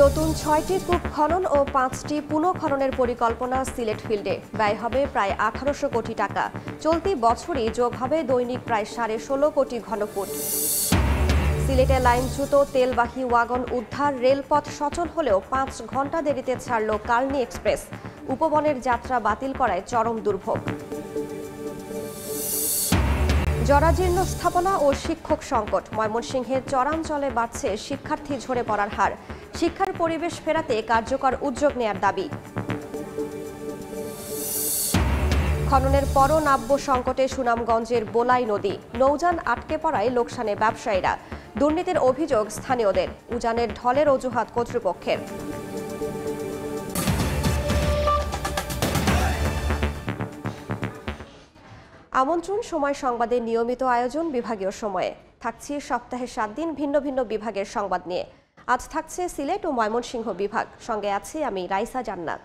নতুন ৬টি কূপ খনন ও ৫টি পুনঃখননের পরিকল্পনা সিলেট ফিল্ডে। ব্যয় হবে প্রায় ১৮০০ কোটি টাকা। চলতি বছরই যোগ হবে দৈনিক প্রায় ১৬.৫ কোটি ঘনফুট। সিলেটে লাইনচ্যুত তেলবাহী ওয়াগন উদ্ধার, রেলপথ সচল হলেও ৫ ঘণ্টা দেরিতে ছাড়ল কালনী এক্সপ্রেস। উপবনের যাত্রা বাতিল করায় চরম দুর্ভোগ। জরাজীর্ণ স্থাপনা ও শিক্ষক সংকট। ময়মনসিংহের চরাঞ্চলে বাড়ছে শিক্ষার্থী ঝরে পড়ার হার। শিক্ষার পরিবেশ ফেরাতে কার্যকর উদ্যোগ নেয়ার দাবি। খননের পরও নাব্য সংকটে সুনামগঞ্জের বোলাই নদী। নৌযান আটকে পড়ায় লোকসানে ব্যবসায়ীরা। দুর্নীতির অভিযোগ স্থানীয়দের। উজানের ঢলের অজুহাত কর্তৃপক্ষের। আমন্ত্রণ সময় সংবাদের নিয়মিত আয়োজন বিভাগীয় সময়ে। থাকছি সপ্তাহে ৭ দিন ভিন্ন ভিন্ন বিভাগের সংবাদ নিয়ে। আজ থাকছে সিলেট ও ময়মনসিংহ বিভাগ। সঙ্গে আছি আমি রাইসা জান্নাত।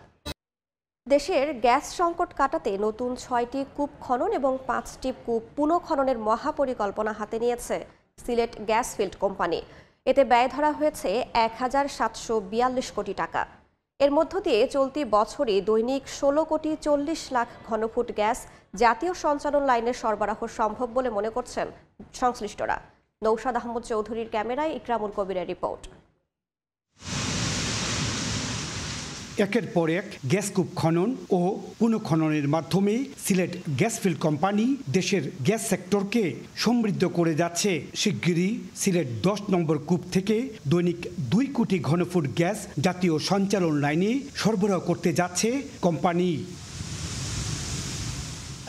দেশের গ্যাস সংকট কাটাতে নতুন ৬টি কূপ খনন এবং ৫টি কূপ পুনঃখননের মহাপরিকল্পনা হাতে নিয়েছে সিলেট গ্যাস ফিল্ড কোম্পানি। এতে ব্যয় ধরা হয়েছে ১,৭৪২ কোটি টাকা। এর মধ্য দিয়ে চলতি বছরই দৈনিক ১৬,৪০,০০,০০০ ঘনফুট গ্যাস জাতীয় সঞ্চালন লাইনে সরবরাহ সম্ভব বলে মনে করছেন সংশ্লিষ্টরা। নৌশাদ আহমদ চৌধুরীর ক্যামেরায় ইকরামুল কবিরের রিপোর্ট। একের পর এক গ্যাস কূপ খনন ও পুনঃখননের মাধ্যমে সিলেট গ্যাস ফিল্ড কোম্পানি দেশের গ্যাস সেক্টরকে সমৃদ্ধ করে যাচ্ছে। শিগগিরই সিলেট ১০ নম্বর কূপ থেকে দৈনিক ২ কোটি ঘনফুট গ্যাস জাতীয় সঞ্চালন লাইনে সরবরাহ করতে যাচ্ছে কোম্পানি।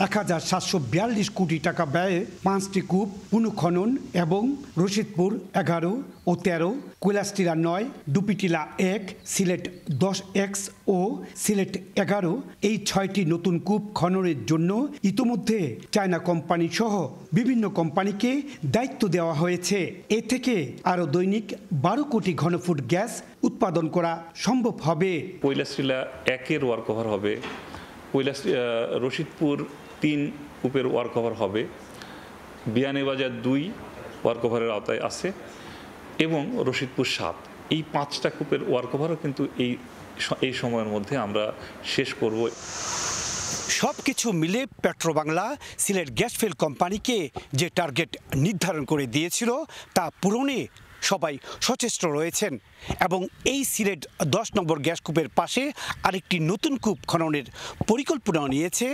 ১,৭৪২ কোটি টাকা ব্যয়ে ৫টি কূপ পুনঃখনন এবং রশিদপুর ১১ ও ১৩, কৈলাসটিলা ৯, ডুপিটিলা ১, সিলেট ১০X ও সিলেট ১১ এই ৬টি নতুন কূপ খননের জন্য ইতোমধ্যে চায়না কোম্পানি সহ বিভিন্ন কোম্পানিকে দায়িত্ব দেওয়া হয়েছে। এ থেকে আরও দৈনিক ১২ কোটি ঘনফুট গ্যাস উৎপাদন করা সম্ভব হবে। কৈলাসটিলা ১-এর ওয়ার্ক ওভার হবে, রশিদপুর ৩ কূপের ওয়ার্ক ওভার হবে, বিয়ানীবাজার ২ ওয়ার্ক ওভারের আওতায় আছে এবং রশিদপুর ৭। এই ৫টা কূপের ওয়ার্ক ওভারও কিন্তু এই সময়ের মধ্যে আমরা শেষ করব। সব কিছু মিলে পেট্রোবাংলা সিলেট গ্যাস ফিল্ড কোম্পানিকে যে টার্গেট নির্ধারণ করে দিয়েছিল তা পূরণে সবাই সচেষ্ট রয়েছেন এবং এই সিলেট ১০ নম্বর গ্যাস কূপের পাশে আরেকটি নতুন কূপ খননের পরিকল্পনা নিয়েছে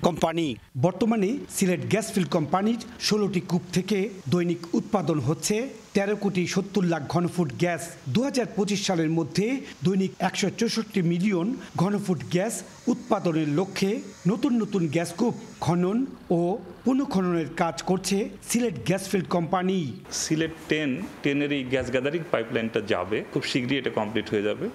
কোম্পানি। বর্তমানে সিলেট গ্যাস ফিল্ড কোম্পানির ১৬টি কূপ থেকে দৈনিক উৎপাদন হচ্ছে ১৩,৭০,০০,০০০ ঘনফুট গ্যাস। ২০২৫ সালের মধ্যে দৈনিক ১৬৪ মিলিয়ন ঘনফুট গ্যাস উৎপাদনের লক্ষ্যে নতুন নতুন গ্যাস কূপ খনন ও পুনঃখননের কাজ করছে Sylhet gas field company. Sylhet 10-এর এই গ্যাস গ্যাদারিং পাইপলাইনটা যাবে, খুব শীঘ্রই এটা কমপ্লিট হয়ে যাবে।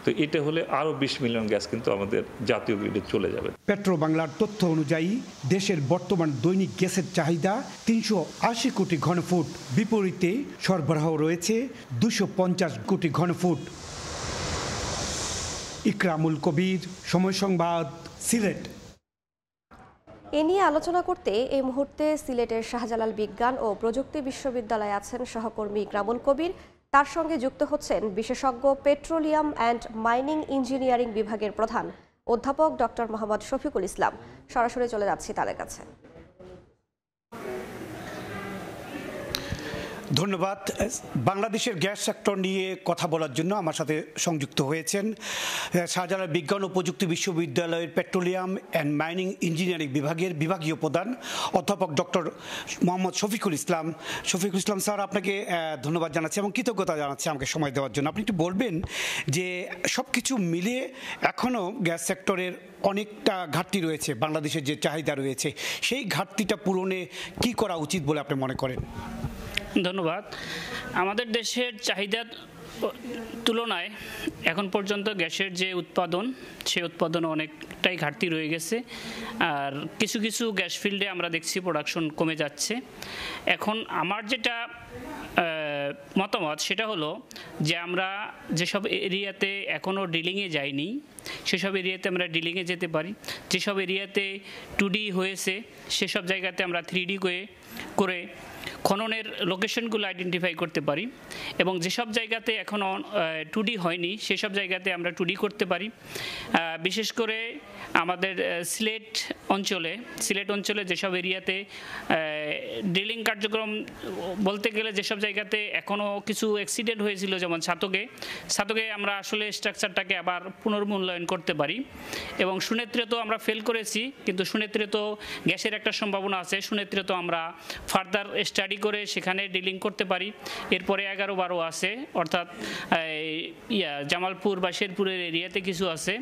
তো এটা হলে আরও ২০ মিলিয়ন গ্যাস কিন্তু আমাদের জাতীয় গ্রিডে চলে যাবে। পেট্রোবাংলার তথ্য অনুযায়ী দেশের বর্তমান দৈনিক গ্যাসের চাহিদা ৩৮০ কোটি ঘনফুট, বিপরীতে সরবরাহ রয়েছে ২৫০ কোটি ঘনফুট। ইকরামুল কবির, সময় সংবাদ, সিলেট। এ নিয়ে আলোচনা করতে এই মুহূর্তে সিলেটের শাহজালাল বিজ্ঞান ও প্রযুক্তি বিশ্ববিদ্যালয়ে আছেন সহকর্মী ইকরামুল কবির। তার সঙ্গে যুক্ত হচ্ছেন বিশেষজ্ঞ পেট্রোলিয়াম অ্যান্ড মাইনিং ইঞ্জিনিয়ারিং বিভাগের প্রধান অধ্যাপক ডক্টর মোহাম্মদ শফিকুল ইসলাম। সরাসরি চলে যাচ্ছি তাদের কাছে। ধন্যবাদ। বাংলাদেশের গ্যাস সেক্টর নিয়ে কথা বলার জন্য আমার সাথে সংযুক্ত হয়েছেন শাহজালাল বিজ্ঞান ও প্রযুক্তি বিশ্ববিদ্যালয়ের পেট্রোলিয়াম অ্যান্ড মাইনিং ইঞ্জিনিয়ারিং বিভাগের বিভাগীয় প্রধান অধ্যাপক ডক্টর মোহাম্মদ শফিকুল ইসলাম। শফিকুল ইসলাম স্যার, আপনাকে ধন্যবাদ জানাচ্ছি এবং কৃতজ্ঞতা জানাচ্ছি আমাকে সময় দেওয়ার জন্য। আপনি একটু বলবেন যে সব কিছু মিলে এখনও গ্যাস সেক্টরের অনেকটা ঘাটতি রয়েছে, বাংলাদেশের যে চাহিদা রয়েছে সেই ঘাটতিটা পূরণে কি করা উচিত বলে আপনি মনে করেন? ধন্যবাদ। আমাদের দেশের চাহিদার তুলনায় এখন পর্যন্ত গ্যাসের যে উৎপাদন, সে উৎপাদন অনেকটাই ঘাটতি রয়ে গেছে। আর কিছু কিছু গ্যাস ফিল্ডে আমরা দেখছি প্রোডাকশন কমে যাচ্ছে। এখন আমার যেটা মতামত সেটা হলো যে আমরা যেসব এরিয়াতে এখনও ড্রিলিংয়ে যাইনি সেসব এরিয়াতে আমরা ড্রিলিংয়ে যেতে পারি। যেসব এরিয়াতে 2D হয়েছে সেসব জায়গাতে আমরা 3D করে খননের লোকেশনগুলো আইডেন্টিফাই করতে পারি এবং যেসব জায়গাতে এখনও 2D হয়নি সেসব জায়গাতে আমরা 2D করতে পারি। বিশেষ করে আমাদের সিলেট অঞ্চলে যেসব এরিয়াতে ড্রিলিং কার্যক্রম বলতে গেলে যেসব জায়গাতে এখনও কিছু অ্যাক্সিডেন্ট হয়েছিল, যেমন ছাতকে আমরা আসলে স্ট্রাকচারটাকে আবার পুনর্মূল্যায়ন করতে পারি। এবং সুনেত্রে তো আমরা ফেল করেছি, কিন্তু সুনেত্রে তো গ্যাসের একটা সম্ভাবনা আছে, সুনেত্রে তো আমরা ফার্দার স্টাডি করে সেখানে ড্রিলিং করতে পারি। এরপরে 11-12 আছে, অর্থাৎ জামালপুর বা শেরপুরের এরিয়াতে কিছু আছে,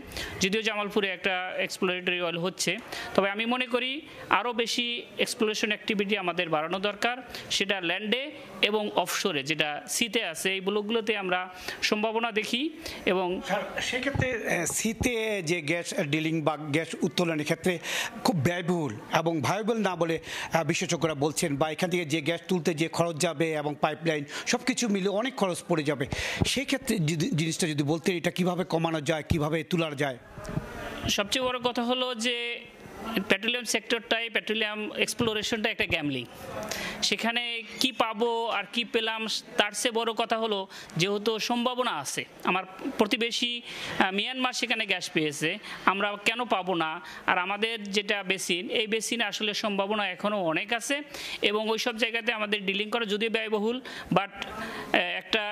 যদিও জামালপুরে একটা এক্সপ্লোরেটরি অয়েল হচ্ছে। তবে আমি মনে করি আরও বেশি এক্সপ্লোরেশন অ্যাক্টিভিটি আমাদের বাড়ানো দরকার, সেটা ল্যান্ডে এবং অফশোরে যেটা সিতে আছে এই ব্লকগুলোতে আমরা সম্ভাবনা দেখি। এবং সেক্ষেত্রে সিতে যে গ্যাস ডিলিং বা গ্যাস উত্তোলনের ক্ষেত্রে খুব ব্যয়বহুল এবং ভায়াবল না বলে বিশেষজ্ঞরা বলছেন, বা এখান থেকে যে গ্যাস তুলতে যে খরচ যাবে এবং পাইপলাইন সব কিছু মিলে অনেক খরচ পড়ে যাবে। সেক্ষেত্রে জিনিসটা যদি বলতেন এটা কিভাবে কমানো যায়, কিভাবে তোলা যায়? সবচেয়ে বড় কথা হলো যে পেট্রোলিয়াম সেক্টরটাই, পেট্রোলিয়াম এক্সপ্লোরেশনটা একটা গ্যামলিং। সেখানে কি পাবো আর কি পেলাম তার চেয়ে বড় কথা হলো যেহেতু সম্ভাবনা আছে, আমার প্রতিবেশী মিয়ানমার সেখানে গ্যাস পেয়েছে, আমরা কেন পাবো না? আর আমাদের যেটা বেসিন, এই বেসিনে আসলে সম্ভাবনা এখনও অনেক আছে এবং ওই সব জায়গাতে আমাদের ডিলিং করা যদিও ব্যয়বহুল, বাট একটা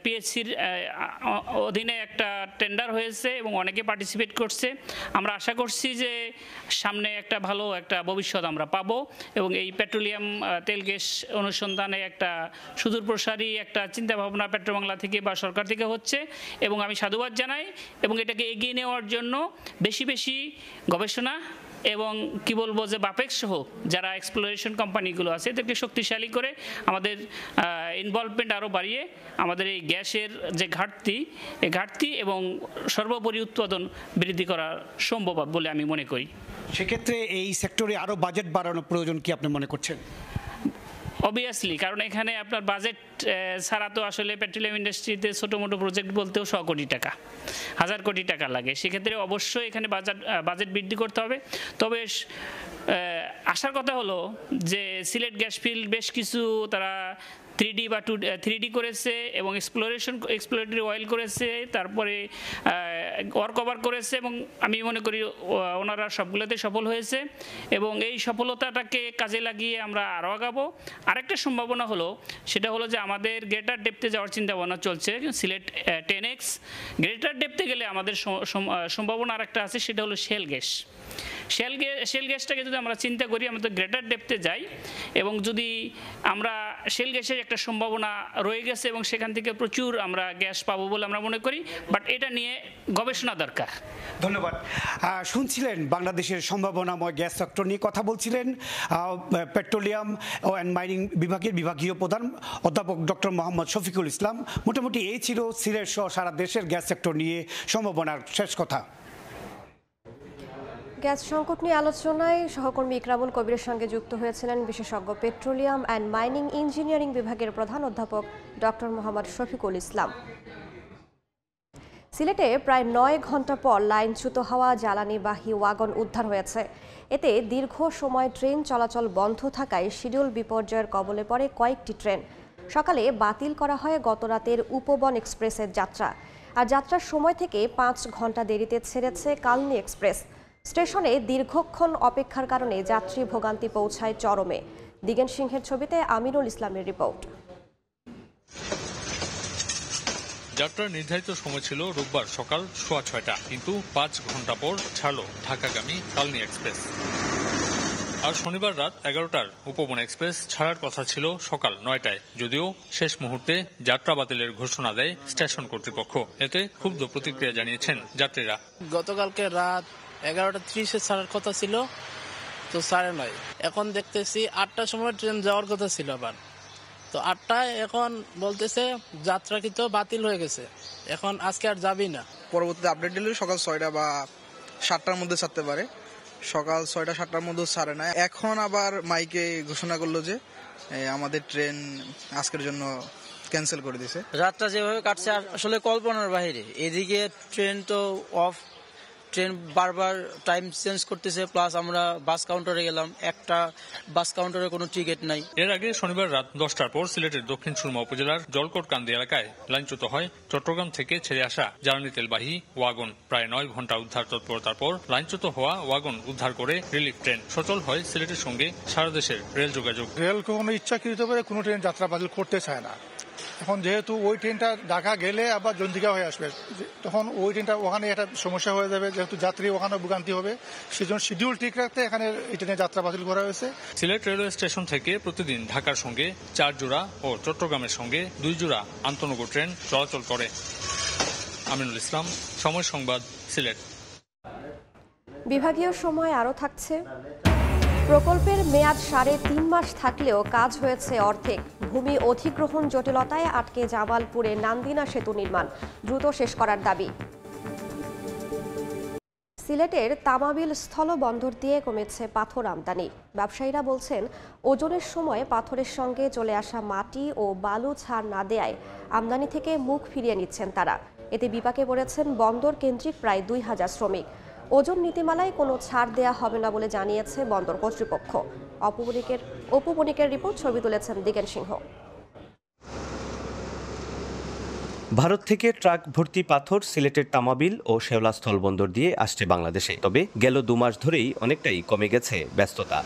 পিএসসির অধীনে একটা টেন্ডার হয়েছে এবং অনেকে পার্টিসিপেট করছে। আমরা আশা করছি যে সামনে একটা ভালো একটা ভবিষ্যৎ আমরা পাবো এবং এই পেট্রোলিয়াম তেল গ্যাস অনুসন্ধানে একটা সুদূরপ্রসারী একটা চিন্তাভাবনা পেট্রোবাংলা থেকে বা সরকার থেকে হচ্ছে এবং আমি সাধুবাদ জানাই। এবং এটাকে এগিয়ে নেওয়ার জন্য বেশি বেশি গবেষণা এবং কি বলবো যে বাপেক্স সহ যারা এক্সপ্লোরেশন কোম্পানিগুলো আছে এদেরকে শক্তিশালী করে আমাদের ইনভলভমেন্ট আরও বাড়িয়ে আমাদের এই গ্যাসের যে ঘাটতি এবং সর্বোপরি উৎপাদন বৃদ্ধি করা সম্ভব বলে আমি মনে করি। সেক্ষেত্রে এই সেক্টরে আরও বাজেট বাড়ানোর প্রয়োজন কি আপনি মনে করছেন? অবভিয়াসলি, কারণ এখানে আপনার বাজেট ছাড়া তো আসলে পেট্রোলিয়াম ইন্ডাস্ট্রিতে ছোটো মোটো প্রজেক্ট বলতেও 100 কোটি টাকা, 1000 কোটি টাকা লাগে। সেক্ষেত্রে অবশ্যই এখানে বাজেট বৃদ্ধি করতে হবে। তবে আসার কথা হলো যে সিলেট গ্যাস ফিল্ড বেশ কিছু তারা 3D বা 3D করেছে এবং এক্সপ্লোরেটরি অয়েল করেছে, তারপরে ওয়ার্ক ওভার করেছে এবং আমি মনে করি ওনারা সবগুলোতে সফল হয়েছে এবং এই সফলতাটাকে কাজে লাগিয়ে আমরা আরও আগাবো। আরেকটা সম্ভাবনা হলো সেটা হলো যে আমাদের গ্রেটার ডেপথে যাওয়ার চিন্তা ভাবনা চলছে, সিলেট 10x। গ্রেটার ডেপথে গেলে আমাদের সম্ভাবনা আরেকটা আছে, সেটা হলো শেল গ্যাসটাকে যদি আমরা চিন্তা করি, আমরা তো গ্রেটার ডেপথে যাই এবং যদি আমরা শেল গ্যাসের একটা সম্ভাবনা রয়ে গেছে এবং সেখান থেকে প্রচুর আমরা গ্যাস পাবো বলে আমরা মনে করি, বাট এটা নিয়ে গবেষণা দরকার। ধন্যবাদ। শুনছিলেন বাংলাদেশের সম্ভাবনাময় গ্যাস সেক্টর নিয়ে কথা বলছিলেন পেট্রোলিয়াম অ্যান্ড মাইনিং বিভাগের বিভাগীয় প্রধান অধ্যাপক ডক্টর মোহাম্মদ শফিকুল ইসলাম। মোটামুটি এই ছিল সিলেট সহ সারা দেশের গ্যাস সেক্টর নিয়ে সম্ভাবনার শেষ কথা। গ্যাস সংকট নিয়ে আলোচনায় সহকর্মী ইকরামুল কবিরের সঙ্গে যুক্ত হয়েছিলেন বিশেষজ্ঞ পেট্রোলিয়াম অ্যান্ড মাইনিং ইঞ্জিনিয়ারিং বিভাগের প্রধান অধ্যাপক ডক্টর মোহাম্মদ শফিকুল ইসলাম। সিলেটে প্রায় 9 ঘন্টা পর লাইনচ্যুত হওয়া জ্বালানিবাহী ওয়াগন উদ্ধার হয়েছে। এতে দীর্ঘ সময় ট্রেন চলাচল বন্ধ থাকায় শিডিউল বিপর্যয়ের কবলে পড়ে কয়েকটি ট্রেন। সকালে বাতিল করা হয় গতরাতের উপবন এক্সপ্রেসের যাত্রা, আর যাত্রার সময় থেকে 5 ঘন্টা দেরিতে ছেড়েছে কালনী এক্সপ্রেস। স্টেশনে দীর্ঘক্ষণ অপেক্ষার কারণে যাত্রী ভোগান্তি পৌঁছায় চরমে। দিগেন সিংহের ছবিতে আমিনুল ইসলামের রিপোর্ট। যাত্রার নির্ধারিত সময় ছিল রোববার সকাল 6:15, কিন্তু 5 ঘন্টা পর ছাড়ল ঢাকাগামী কালনী এক্সপ্রেস। আর শনিবার রাত 11টার উপবন এক্সপ্রেস ছাড়ার কথা ছিল সকাল 9টায়, যদিও শেষ মুহূর্তে যাত্রা বাতিলের ঘোষণা দেয় স্টেশন কর্তৃপক্ষ। এতে ক্ষুব্ধ প্রতিক্রিয়া জানিয়েছেন যাত্রীরা। গতকালকে রাত 11:30 ছাড়ার কথা ছিল, তো সাড়ে 9। এখন দেখতেছি 8টার সময় ট্রেন যাওয়ার কথা ছিল, আবার তো 8টায় এখন বলতেছে যাত্রা কিন্তু বাতিল হয়ে গেছে, এখন আজকে আর যাবি না। পরবর্তীতে আপডেট দিলে সকাল 6টা বা 7টার মধ্যে ছাড়তে পারে, সকাল 6টা-7টার মধ্যে ছাড়ে না। এখন আবার মাইকে ঘোষণা করলো যে আমাদের ট্রেন আজকের জন্য ক্যান্সেল করে দিয়েছে। রাতটা যেভাবে কাটছে আসলে কল্পনার বাইরে। এদিকে ট্রেন তো অফ, ট্রেন বারবার টাইম চেঞ্জ করতেছে, প্লাস আমরা বাস কাউন্টারে গেলাম, একটা বাস কাউন্টারে কোনো টিকিট নাই। এর আগে শনিবার রাত 10টার পর সিলেটের দক্ষিণ সুরমা উপজেলার জলকোটকান্দি এলাকায় লাইনচ্যুত হয় চট্টগ্রাম থেকে ছেড়ে আসা জ্বালানি তেলবাহী ওয়াগন। প্রায় 9 ঘন্টা উদ্ধার তৎপরতার পর লাইনচ্যুত হওয়া ওয়াগন উদ্ধার করে রিলিফ ট্রেন সচল হয় সিলেটের সঙ্গে সারা দেশের রেল যোগাযোগ। রেল কখনো ইচ্ছাকৃতভাবে কোনো ট্রেন যাত্রা বাতিল করতে চায় না। এখন যেহেতু ওই ট্রেনটা ঢাকা গেলে আবার জন্তিকা হয়ে আসবে, তখন ওই ট্রেনটা ওখানে একটা সমস্যা হয়ে যাবে, যেহেতু যাত্রী ওখানে ভোগান্তি হবে, সেজন্য শিডিউল ঠিক রাখতে এখানে এই ট্রেনের যাত্রা বাতিল করা হয়েছে। সিলেট রেলওয়ে স্টেশন থেকে প্রতিদিন ঢাকার সঙ্গে 4 জোড়া ও চট্টগ্রামের সঙ্গে 2 জোড়া আন্তনগর ট্রেন চলাচল করে। আমিনুল ইসলাম, সময় সংবাদ, সিলেট। বিভাগীয় সময় আরও থাকছে। প্রকল্পের মেয়াদ 3.5 মাস থাকলেও কাজ হয়েছে অর্ধেক। ভূমি অধিগ্রহণ জটিলতায় আটকে জামালপুরে নান্দিনা সেতু নির্মাণ, দ্রুত শেষ করার দাবি। সিলেটের তামাবিল স্থলবন্দর দিয়ে কমেছে পাথর আমদানি। ব্যবসায়ীরা বলছেন, ওজনের সময় পাথরের সঙ্গে চলে আসা মাটি ও বালু ছাড় না দেয়ায় আমদানি থেকে মুখ ফিরিয়ে নিচ্ছেন তারা। এতে বিপাকে পড়েছেন বন্দর কেন্দ্রিক প্রায় 2000 শ্রমিক। ওজন নীতিমালায় কোনো ছাড় দেয়া হবে না বলে জানিয়েছে বন্দর কর্তৃপক্ষ। অপু বণিকের রিপোর্ট, ছবি তুলেছেন দিগেন সিংহ। ভারত থেকে ট্রাক ভর্তি পাথর সিলেটের তামাবিল ও শেওলা স্থলবন্দর দিয়ে আসছে বাংলাদেশে। তবে গেল 2 মাস ধরেই অনেকটাই কমে গেছে ব্যস্ততা।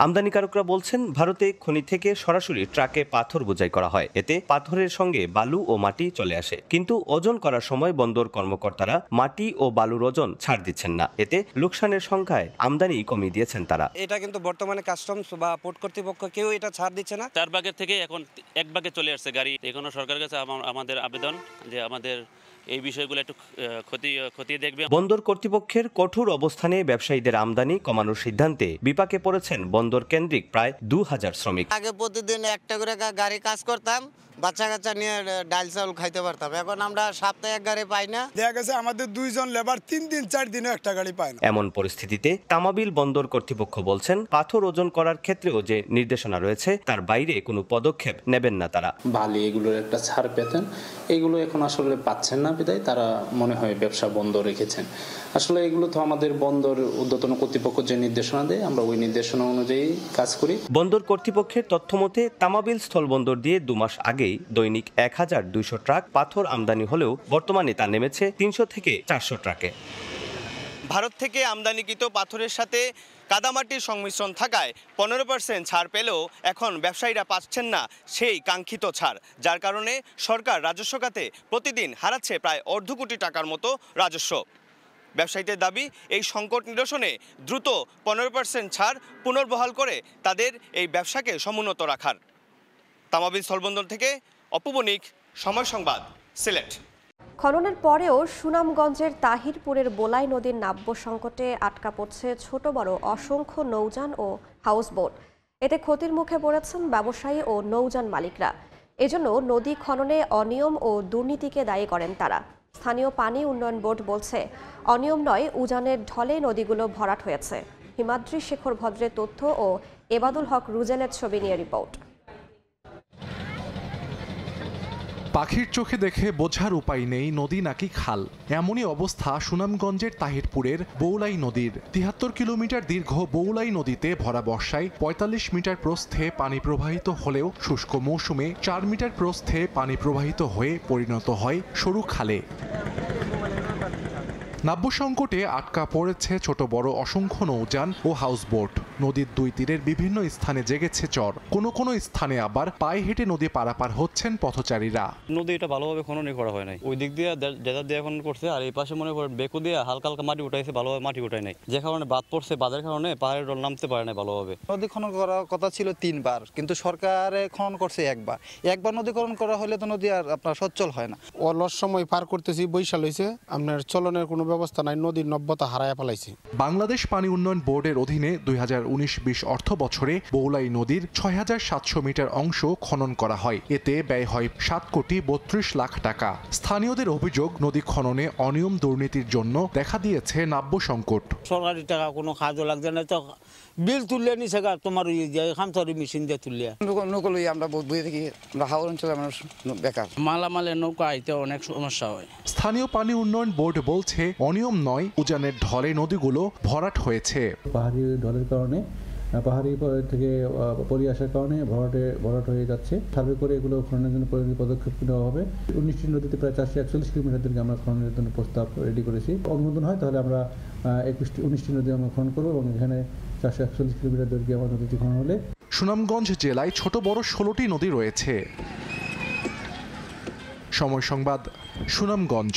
আমদানিকারকরা বলছেন, ভারতে খনি থেকে সরাসরি ট্রাকে পাথর বোঝাই করা হয়। এতে পাথরের সঙ্গে বালু ও মাটি চলে আসে, কিন্তু ওজন করার সময় বন্দর কর্মকর্তারা মাটি ও বালুর ওজন ছাড় দিচ্ছেন না। এতে লোকসানের সংখ্যায় আমদানি কমিয়ে দিয়েছেন তারা। এটা কিন্তু বর্তমানে কাস্টমস বা পোর্ট কর্তৃপক্ষ কেউ এটা ছাড় দিচ্ছে না। 4 ভাগের থেকে এখন 1 ভাগে চলে আসছে গাড়ি। এখনো সরকারের কাছে আমাদের আবেদন যে আমাদের এই বিষয়গুলো একটু খতিয়ে দেখবে। বন্দর কর্তৃপক্ষের কঠোর অবস্থানে ব্যবসায়ীদের আমদানি কমানোর সিদ্ধান্তে বিপাকে পড়েছেন বন্দর কেন্দ্রিক প্রায় 2000 শ্রমিক। আগে প্রতিদিন একটা করে গাড়ি কাজ করতাম, বাচ্চা কাচ্চা নিয়ে ডাল চাউল খাইতে পারতাম। এখন আমরা সপ্তাহে 1 গাড়ি পাই না। দেখা গেছে আমাদের 2 জন লেবার 3 দিন 4 দিনও একটা গাড়ি পায় না। এমন পরিস্থিতিতে তামাবিল বন্দর কর্তৃপক্ষ বলছেন, পাথর ওজন করার ক্ষেত্রেও যে নির্দেশনা রয়েছে তার বাইরে কোনো পদক্ষেপ নেবেন না তারা। বালি এগুলোর একটা ছাড় পেতেন, এগুলো এখন আসলে পাচ্ছেন না, বিধায় তারা মনে হয় ব্যবসা বন্ধ রেখেছেন। আসলে এগুলো তো আমাদের বন্দর ঊর্ধ্বতন কর্তৃপক্ষ যে নির্দেশনা দেয়, আমরা ওই নির্দেশনা অনুযায়ী কাজ করি। বন্দর কর্তৃপক্ষের তথ্য মতে তামাবিল স্থলবন্দর দিয়ে 2 মাস আগেই দৈনিক 1200 ট্রাক পাথর আমদানি হলেও বর্তমানে তা নেমেছে 300 থেকে 400 ট্রাকে। ভারত থেকে আমদানিকৃত পাথরের সাথে কাদামাটির সংমিশ্রণ থাকায় 15% ছাড় পেলেও এখন ব্যবসায়ীরা পাচ্ছেন না সেই কাঙ্ক্ষিত ছাড়, যার কারণে সরকার রাজস্ব খাতে প্রতিদিন হারাচ্ছে প্রায় 1.5 কোটি টাকার মতো রাজস্ব। ব্যবসায়ীদের দাবি, এই সংকট নিরসনে দ্রুত 15% ছাড় পুনর্বহাল করে তাদের এই ব্যবসাকে সমুন্নত রাখার। তামাবিল স্থলবন্দর থেকে অপু বণিক, সময় সংবাদ, সিলেট। খননের পরেও সুনামগঞ্জের তাহিরপুরের বোলাই নদীর নাব্য সংকটে আটকা পড়ছে ছোট বড় অসংখ্য নৌযান ও হাউসবোট। এতে ক্ষতির মুখে পড়েছেন ব্যবসায়ী ও নৌযান মালিকরা। এজন্য নদী খননে অনিয়ম ও দুর্নীতিকে দায়ী করেন তারা। স্থানীয় পানি উন্নয়ন বোর্ড বলছে, অনিয়ম নয়, উজানের ঢলে নদীগুলো ভরাট হয়েছে। হিমাদ্রি শেখর ভদ্রের তথ্য ও এবাদুল হক রুজেনের ছবি নিয়ে রিপোর্ট। পাখির চোখে দেখে বোঝার উপায় নেই নদী নাকি খাল, এমনই অবস্থা সুনামগঞ্জের তাহিরপুরের বৌলাই নদীর। 73 কিলোমিটার দীর্ঘ বৌলাই নদীতে ভরা বর্ষায় 45 মিটার প্রস্থে পানি প্রবাহিত হলেও শুষ্ক মৌসুমে 4 মিটার প্রস্থে পানি প্রবাহিত হয়ে পরিণত হয় সরু খালে। নাব্য সংকটে আটকা পড়েছে ছোট বড় অসংখ্য নৌযান ও হাউসবোট। নদীর 2 তীরের বিভিন্ন স্থানে জেগেছে চর, কোনো স্থানে আবার পায়ে হেঁটে নদী পারাপার হচ্ছেন পথচারীরা। নদীটা ভালোভাবে খননই করা হয় নাই, ওই দিক দিয়ে ডেজার দিয়ে খনন করছে, আর এই পাশে মনে করেন বেকু দিয়ে হালকা হালকা মাটি উঠাইছে, ভালোভাবে মাটি উঠায় নাই, যে কারণে বাদ পড়ছে, বাদের কারণে পাহাড়ের ডল নামতে পারে না ভালোভাবে। নদী খনন করার কথা ছিল 3 বার, কিন্তু সরকারে খনন করছে 1 বার। 1 বার নদী খনন করা হলে তো নদী আর আপনার সচ্ছল হয় না। অলস সময় পার করতেছি, বৈশাল হয়েছে, আপনার চলনের কোনো ব্যবস্থা নাই, নদীর নব্যতা হারায় ফেলাইছে। বাংলাদেশ পানি উন্নয়ন বোর্ডের অধীনে 2019-20 অর্থ বছরে বৌলাই নদীর 6,700 মিটার অংশ খনন করা হয়। এতে ব্যয় হয় 7,32,00,000 টাকা। স্থানীয়দের অভিযোগ, নদী খননে অনিয়ম দুর্নীতির জন্য দেখা দিয়েছে নাব্য সংকট। সরকারি টাকা কোনো কাজও লাগছে না, তো বিল তুললে নিছে তোমার খামসারি মেশিন দিয়ে তুললে নকল আমরা বুঝে থাকি। আমরা হাওড় অঞ্চলের মানুষ বেকার, মালামালের নৌকা আইতে অনেক সমস্যা হয়। স্থানীয় পানি উন্নয়ন বোর্ড বলছে অনিয়ম নয়, উজানের ঢলে নদীগুলো ভরাট হয়েছে। পাহাড়ি ঢলের কারণে পাহাড়ি থেকে পলি আসার কারণে ভরাট হয়ে যাচ্ছে। সার্ভে করে এগুলো খননের জন্য প্রয়োজনীয় পদক্ষেপ নেওয়া হবে। 19টি নদীতে প্রায় 441 কিলোমিটার দীর্ঘ আমরা খননের জন্য প্রস্তাব রেডি করেছি। অনুমোদন হয় তাহলে আমরা 19টি নদী আমরা খনন করবো এবং এখানে 441 কিলোমিটার দৈর্ঘ্যে আমার নদীটি খনন হলে। সুনামগঞ্জ জেলায় ছোট বড় 16টি নদী রয়েছে। সময় সংবাদ, সুনামগঞ্জ।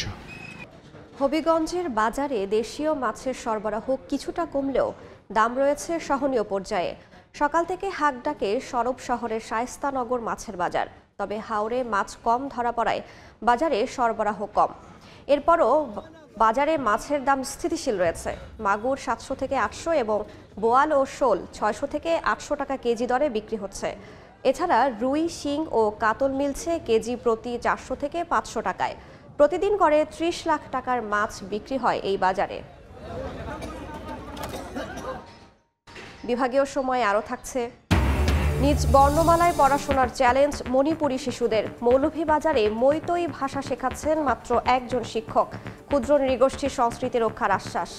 হবিগঞ্জের বাজারে দেশীয় মাছের সরবরাহ কিছুটা কমলেও দাম রয়েছে সহনীয় পর্যায়ে। সকাল থেকে হাক ডাকে সরব শহরের শায়েস্তানগর মাছের বাজার। তবে হাওরে মাছ কম ধরা পড়ায় বাজারে সরবরাহ কম। এরপরও বাজারে মাছের দাম স্থিতিশীল রয়েছে। মাগুর 700 থেকে 800 এবং বোয়াল ও শোল 600 থেকে 800 টাকা কেজি দরে বিক্রি হচ্ছে। এছাড়া রুই, শিং ও কাতল মিলছে কেজি প্রতি 400 থেকে 500 টাকায়। প্রতিদিন গড়ে 30 লাখ টাকার মাছ বিক্রি হয় এই বাজারে। বিভাগীয় সময়ে আরও থাকছে, নিজ বর্ণমালায় পড়াশোনার চ্যালেঞ্জ মণিপুরী শিশুদের। মৌলভীবাজারে মৈতৈ ভাষা শেখাচ্ছেন মাত্র একজন শিক্ষক। ক্ষুদ্র নৃগোষ্ঠীর সংস্কৃতি রক্ষার আশ্বাস।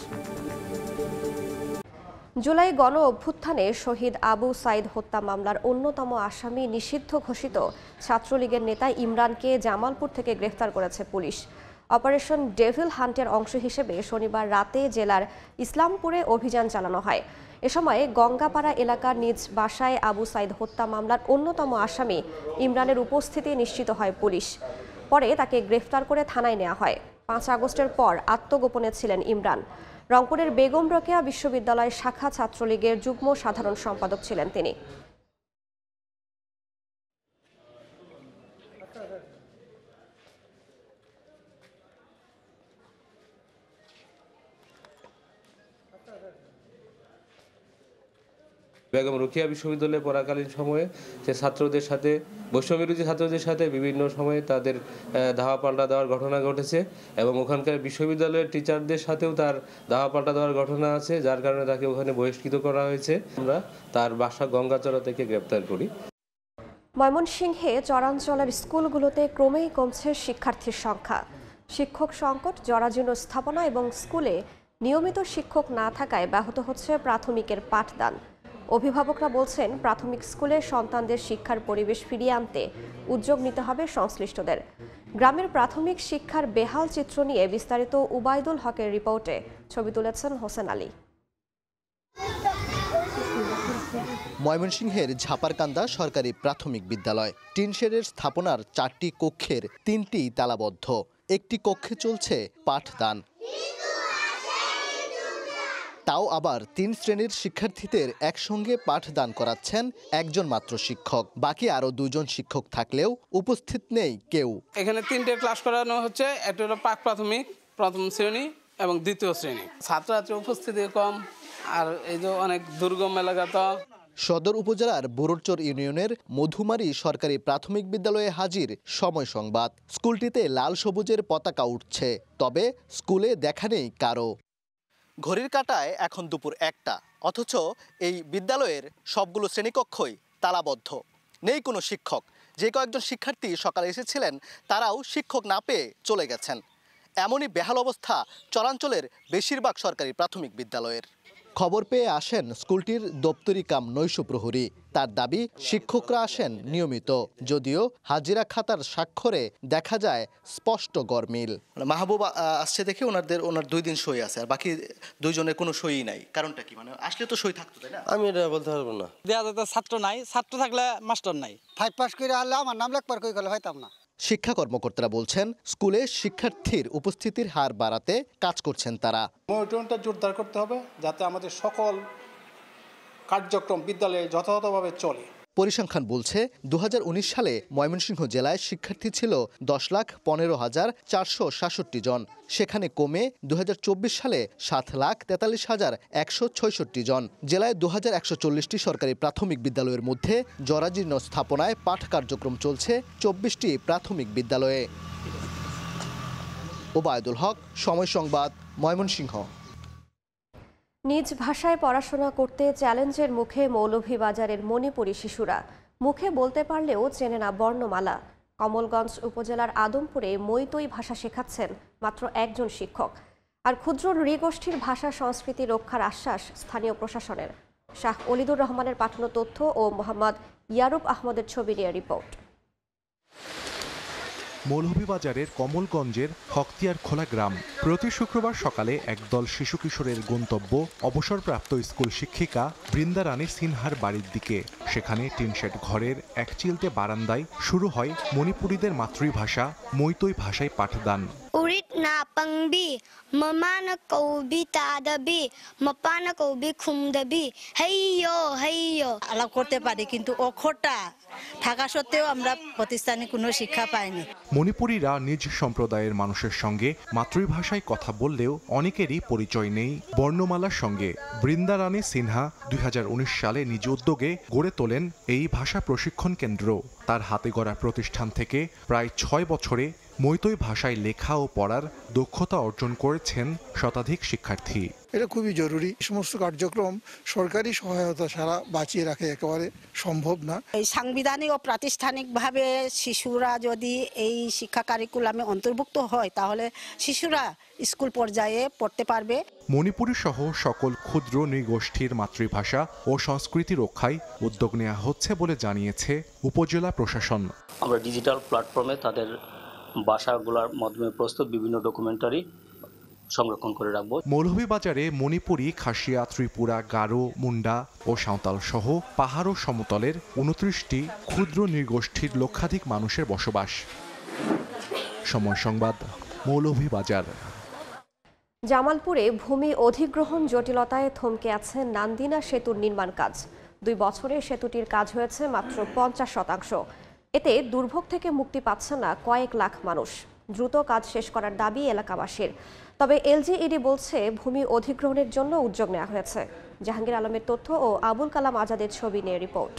জুলাই গণ অভ্যুত্থানে শহীদ আবু সাইদ হত্যা মামলার অন্যতম আসামি নিষিদ্ধ ঘোষিত ছাত্রলীগের নেতা ইমরানকে জামালপুর থেকে গ্রেফতার করেছে পুলিশ। অপারেশন ডেভিল হান্টের অংশ হিসেবে শনিবার রাতে জেলার ইসলামপুরে অভিযান চালানো হয়। এ সময় গঙ্গাপাড়া এলাকার নিজ বাসায় আবু সাইদ হত্যা মামলার অন্যতম আসামি ইমরানের উপস্থিতি নিশ্চিত হয় পুলিশ। পরে তাকে গ্রেফতার করে থানায় নেওয়া হয়। 5 আগস্টের পর আত্মগোপনে ছিলেন ইমরান। রংপুরের বেগম রোকেয়া বিশ্ববিদ্যালয় শাখা ছাত্রলীগের যুগ্ম সাধারণ সম্পাদক ছিলেন তিনি। বেগম রোকেয়া বিশ্ববিদ্যালয়ে পড়াকালীন সময়ে সে ছাত্রদের সাথে, বৈষম্যবিরোধী ছাত্রদের সাথে বিভিন্ন সময়ে তাদের ধাওয়া পাল্টা দেওয়ার ঘটনা ঘটেছে এবং ওখানকার বিশ্ববিদ্যালয়ের টিচারদের সাথেও তার ধাওয়া পাল্টা দেওয়ার ঘটনা আছে, যার কারণে তাকে ওখানে বহিষ্কৃত করা হয়েছে। আমরা তার বাসা গঙ্গাচড়া থেকে গ্রেপ্তার করি। ময়মনসিংহে চরাঞ্চলের স্কুলগুলোতে ক্রমেই কমছে শিক্ষার্থীর সংখ্যা। শিক্ষক সংকট, জরাজীর্ণ স্থাপনা এবং স্কুলে নিয়মিত শিক্ষক না থাকায় ব্যাহত হচ্ছে প্রাথমিকের পাঠদান। অভিভাবকরা বলছেন, প্রাথমিক স্কুলে সন্তানদের শিক্ষার পরিবেশ ফিরিয়ে আনতে উদ্যোগ নিতে হবে সংশ্লিষ্টদের। গ্রামের প্রাথমিক শিক্ষার বেহাল চিত্র নিয়ে বিস্তারিত উবাইদুল হকের রিপোর্টে ছবি তুলেছেন হোসেন আলী। ময়মনসিংহের ঝাপারকান্দা সরকারি প্রাথমিক বিদ্যালয়। টিনশেডের স্থাপনার 4টি কক্ষের 3টি তালাবদ্ধ। একটি কক্ষে চলছে পাঠদান। তাও আবার 3 শ্রেণীর শিক্ষার্থীদের একসঙ্গে পাঠদান করাচ্ছেন একজন মাত্র শিক্ষক। বাকি আরো 2 জন শিক্ষক থাকলেও উপস্থিত নেই কেউ। এখানে 3টে ক্লাস করানো হচ্ছে, একটা হলো প্রাক প্রাথমিক, প্রথম শ্রেণী এবং দ্বিতীয় শ্রেণী। ছাত্রছাত্রীর উপস্থিতি কম, আর এই যে অনেক দুর্গম এলাকা। সদর উপজেলার বুরুরচর ইউনিয়নের মধুমারি সরকারি প্রাথমিক বিদ্যালয়ে হাজির সময় সংবাদ। স্কুলটিতে লাল সবুজের পতাকা উঠছে, তবে স্কুলে দেখা নেই কারো। ঘড়ির কাঁটায় এখন দুপুর 1টা, অথচ এই বিদ্যালয়ের সবগুলো শ্রেণীকক্ষই তালাবদ্ধ। নেই কোনো শিক্ষক। যে কয়েকজন শিক্ষার্থী সকালে এসেছিলেন তারাও শিক্ষক না পেয়ে চলে গেছেন। এমনই বেহাল অবস্থা চরাঞ্চলের বেশিরভাগ সরকারি প্রাথমিক বিদ্যালয়ের। খবর পেয়ে আসেন স্কুলটির দপ্তরি কাম নৈশ প্রহরী। তার দাবি, শিক্ষকরা আসেন নিয়মিত, যদিও হাজিরা খাতার স্বাক্ষরে দেখা যায় স্পষ্ট গরমিল। মাহবুব আসছে দেখে ওনার 2 দিন সই আছে, আর বাকি 2 জনের কোনো সই নাই। কারণটা কি? মানে আসলে তো সই থাকতো, তাই না? আমি এটা বলতে পারবো না। দেয়া যেত ছাত্র নাই, ছাত্র থাকলে মাস্টার নাই। 5 পাস করে আনলে আমার নাম লেখবার কই গেল হইতাম না। শিক্ষা কর্মকর্তারা বলছেন, স্কুলে শিক্ষার্থীর উপস্থিতির হার বাড়াতে কাজ করছেন তারা। মনিটরিংটা জোরদার করতে হবে, যাতে আমাদের সকল কার্যক্রম বিদ্যালয়ে যথাযথভাবে চলে। পরিসংখ্যান বলছে 2019 সালে ময়মনসিংহ জেলায় শিক্ষার্থী ছিল 10,15,467 জন, সেখানে কমে 2024 সালে 7,43,166 জন। জেলায় 2140টি সরকারি প্রাথমিক বিদ্যালয়ের মধ্যে জরাজীর্ণ স্থাপনায় পাঠ কার্যক্রম চলছে 24টি প্রাথমিক বিদ্যালয়ে। ওবায়দুল হক, সময় সংবাদ, ময়মনসিংহ। নিজ ভাষায় পড়াশোনা করতে চ্যালেঞ্জের মুখে মৌলভীবাজারের মণিপুরী শিশুরা। মুখে বলতে পারলেও চেনে না বর্ণমালা। কমলগঞ্জ উপজেলার আদমপুরে মৈতৈ ভাষা শেখাচ্ছেন মাত্র একজন শিক্ষক। আর ক্ষুদ্র নৃগোষ্ঠীর ভাষা সংস্কৃতি রক্ষার আশ্বাস স্থানীয় প্রশাসনের। শাহ অলিদুর রহমানের পাঠানো তথ্য ও মোহাম্মদ ইয়ারুব আহমদের ছবি নিয়ে রিপোর্ট। মৌলভীবাজারের কমলগঞ্জের হক্তিয়ারখোলা গ্রাম। প্রতি শুক্রবার সকালে একদল শিশু কিশোরের গন্তব্য অবসরপ্রাপ্ত স্কুল শিক্ষিকা বৃন্দা রানী সিনহার বাড়ির দিকে। সেখানে টিনশেড ঘরের এক চিলতে বারান্দায় শুরু হয় মণিপুরীদের মাতৃভাষা মৈতৈ ভাষায় পাঠদান। উরিত না পাংবি মামানা কৌবি তাদাবি মাপানা কৌবি খুমদাবি হেইয়ো হেইয়ো আলাপ করতে পারি, কিন্তু অক্ষরটা থাকা সত্ত্বেও আমরা প্রতিষ্ঠানে কোনো শিক্ষা পাইনি। মণিপুরীরা নিজ সম্প্রদায়ের মানুষের সঙ্গে মাতৃভাষায় কথা বললেও অনেকেরই পরিচয় নেই বর্ণমালার সঙ্গে। বৃন্দা রানী সিনহা 2019 সালে নিজ উদ্যোগে গড়ে তোলেন এই ভাষা প্রশিক্ষণ কেন্দ্র। তার হাতে গড়া প্রতিষ্ঠান থেকে প্রায় 6 বছরে মৈতৈ ভাষায় লেখা ও পড়ার দক্ষতা অর্জন করেছেন শতাধিক শিক্ষার্থী। এটা খুবই জরুরি। সমস্ত কার্যক্রম সরকারি সহায়তা ছাড়া বাঁচিয়ে রাখা একেবারে সম্ভব না। এই সাংবিধানিক ও প্রাতিষ্ঠানিকভাবে শিশুরা যদি এই শিক্ষা কারিকুলামে অন্তর্ভুক্ত হয় তাহলে শিশুরা স্কুল পর্যায়ে পড়তে পারবে। মণিপুরী সহ সকল ক্ষুদ্র নৃগোষ্ঠীর মাতৃভাষা ও সংস্কৃতি রক্ষায় উদ্যোগ নেওয়া হচ্ছে বলে জানিয়েছে উপজেলা প্রশাসন। আমরা ডিজিটাল প্ল্যাটফর্মে তাদের ভাষাগুলোর মাধ্যমে প্রস্তুত বিভিন্ন ডকুমেন্টারি সংরক্ষণ করে রাখবো। মৌলভীবাজারে মণিপুরী, খাসিয়া, ত্রিপুরা, গারো, মুন্ডা ও সাঁওতাল সহ পাহাড় ও সমতলের 29টি ক্ষুদ্র নৃগোষ্ঠীর লক্ষাধিক মানুষের বসবাস। সময় সংবাদ, মৌলভীবাজার। জামালপুরে ভূমি অধিগ্রহণ জটিলতায় থমকে আছে নান্দিনা সেতুর নির্মাণ কাজ। 2 বছরে সেতুটির কাজ হয়েছে মাত্র 50%। এতে দুর্ভোগ থেকে মুক্তি পাচ্ছে না কয়েক লাখ মানুষ। দ্রুত কাজ শেষ করার দাবি এলাকাবাসীর। তবে এলজিইডি বলছে ভূমি অধিগ্রহণের জন্য উদ্যোগ নেওয়া হয়েছে। জাহাঙ্গীর আলমের তথ্য ও আবুল কালাম আজাদের ছবি নিয়ে রিপোর্ট।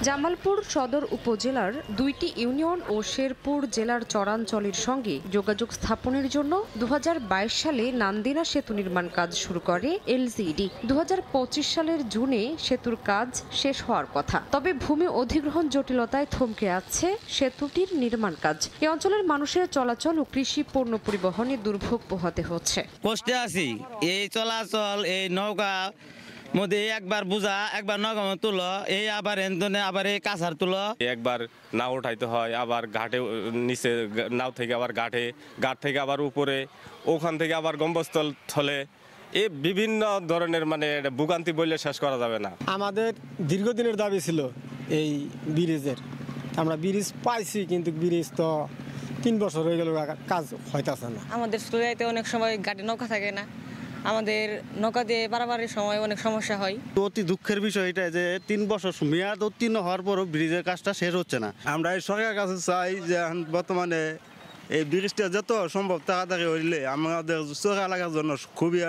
জামালপুর সদর উপজেলার 2টি ইউনিয়ন ও শেরপুর জেলার চরাঞ্চলের সঙ্গে যোগাযোগ স্থাপনের জন্য 2022 সালে নান্দিনা সেতু নির্মাণ কাজ শুরু করে এলজিইডি। 2025 সালের জুনে সেতুর কাজ শেষ হওয়ার কথা। তবে ভূমি অধিগ্রহণ জটিলতায় থমকে আছে সেতুটির নির্মাণ কাজ। এই অঞ্চলের মানুষের চলাচল ও কৃষি পণ্য পরিবহনে দুর্ভোগ পোহাতে হচ্ছে। কষ্টে আছি, এই চলাচল, এই নৌকা মধ্যে একবার বুঝা, একবার নৌকা তুলো, এই আবার এনে আবার এই কাছার তুলো, একবার নাও উঠাইতে হয়, আবার ঘাটে নিচে নাও থেকে আবার ঘাটে, ঘাট থেকে আবার উপরে, ওখান থেকে আবার গম্বস্থল থলে, এই বিভিন্ন ধরনের মানে ভোগান্তি বললে শেষ করা যাবে না। আমাদের দীর্ঘদিনের দাবি ছিল এই ব্রিজের। আমরা ব্রিজ পাইছি, কিন্তু ব্রিজ তো 3 বছর হয়ে গেল, কাজ হইতেছে না। আমাদের স্কুলে অনেক সময় ঘাটে নৌকা থাকে না, আমাদের নৌকা দিয়ে পারাপারের সময় অনেক সমস্যা হয়। অতি দুঃখের বিষয় এটা যে 3 বছর মেয়াদ উত্তীর্ণ হওয়ার পরও ব্রিজের কাজটা শেষ হচ্ছে না। আমরা এই সরকারের কাছে চাই যে বর্তমানে এই ব্রিজটা যত সম্ভব তাড়াতাড়ি হইলে আমাদের চোখা এলাকার জন্য খুবই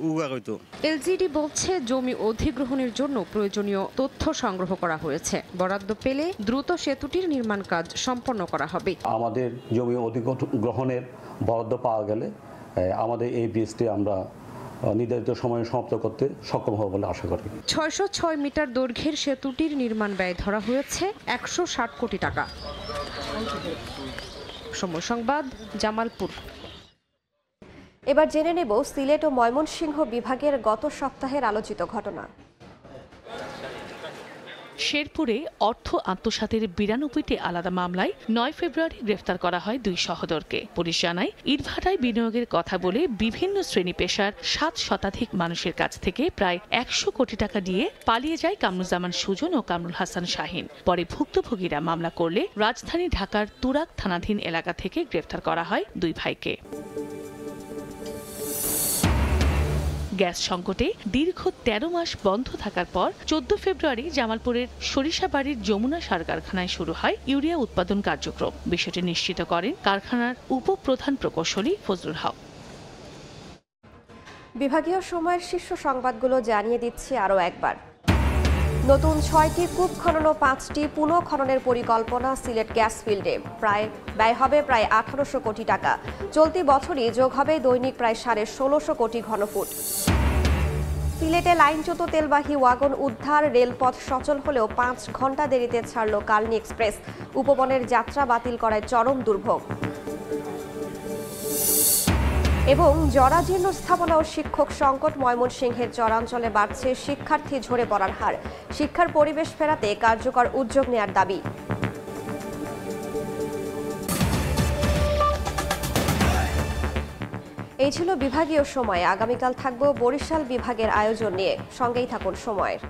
উপকার হইতো। এলজিডি বলছে জমি অধিগ্রহণের জন্য প্রয়োজনীয় তথ্য সংগ্রহ করা হয়েছে। বরাদ্দ পেলে দ্রুত সেতুটির নির্মাণ কাজ সম্পন্ন করা হবে। আমাদের জমি অধিগ্রহণের বরাদ্দ পাওয়া গেলে আমাদের এই ব্রিজটি আমরা নির্ধারিত সময়ে সমাপ্ত করতে সক্ষম হবে বলে আশা করি। 606 মিটার দৈর্ঘ্যের সেতুটির নির্মাণ ব্যয় ধরা হয়েছে 160 কোটি টাকা। সময় সংবাদ, জামালপুর। এবার জেনে নেব সিলেট ও ময়মনসিংহ বিভাগের গত সপ্তাহের আলোচিত ঘটনা। শেরপুরে অর্থ আত্মসাতের 92টি আলাদা মামলায় 9 ফেব্রুয়ারি গ্রেফতার করা হয় 2 সহোদরকে। পুলিশ জানায় ইটভাটায় বিনিয়োগের কথা বলে বিভিন্ন শ্রেণী পেশার 7 শতাধিক মানুষের কাছ থেকে প্রায় 100 কোটি টাকা দিয়ে পালিয়ে যায় কামরুজ্জামান সুজন ও কামরুল হাসান শাহিন। পরে ভুক্তভোগীরা মামলা করলে রাজধানী ঢাকার তুরাগ থানাধীন এলাকা থেকে গ্রেফতার করা হয় 2 ভাইকে। গ্যাস সংকটে দীর্ঘ ১৩ মাস বন্ধ থাকার পর ১৪ ফেব্রুয়ারি জামালপুরের সরিষাবাড়ির যমুনা সার কারখানায় শুরু হয় ইউরিয়া উৎপাদন কার্যক্রম। বিষয়টি নিশ্চিত করেন কারখানার উপপ্রধান প্রকৌশলী ফজলুল হক। বিভাগীয় সময়ের শীর্ষ সংবাদগুলো জানিয়ে দিচ্ছি আরও একবার। নতুন ৬টি কূপ খনন ও ৫টি পুনঃখননের পরিকল্পনা সিলেট গ্যাস ফিল্ডে। ব্যয় হবে প্রায় ১৮০০ কোটি টাকা। চলতি বছরই যোগ হবে দৈনিক প্রায় ১৬৫০ কোটি ঘনফুট। সিলেটে লাইনচ্যুত তেলবাহী ওয়াগন উদ্ধার। রেলপথ সচল হলেও ৫ ঘন্টা দেরিতে ছাড়ল কালনী এক্সপ্রেস। উপবনের যাত্রা বাতিল করায় চরম দুর্ভোগ। এবং জরাজীর্ণ স্থাপনা ও শিক্ষক সংকট। ময়মনসিংহের চরাঞ্চলে বাড়ছে শিক্ষার্থী ঝরে পড়ার হার। শিক্ষার পরিবেশ ফেরাতে কার্যকর উদ্যোগ নেয়ার দাবি। এই ছিল বিভাগীয় সময়। আগামীকাল থাকবো বরিশাল বিভাগের আয়োজন নিয়ে। সঙ্গেই থাকুন সময়ের।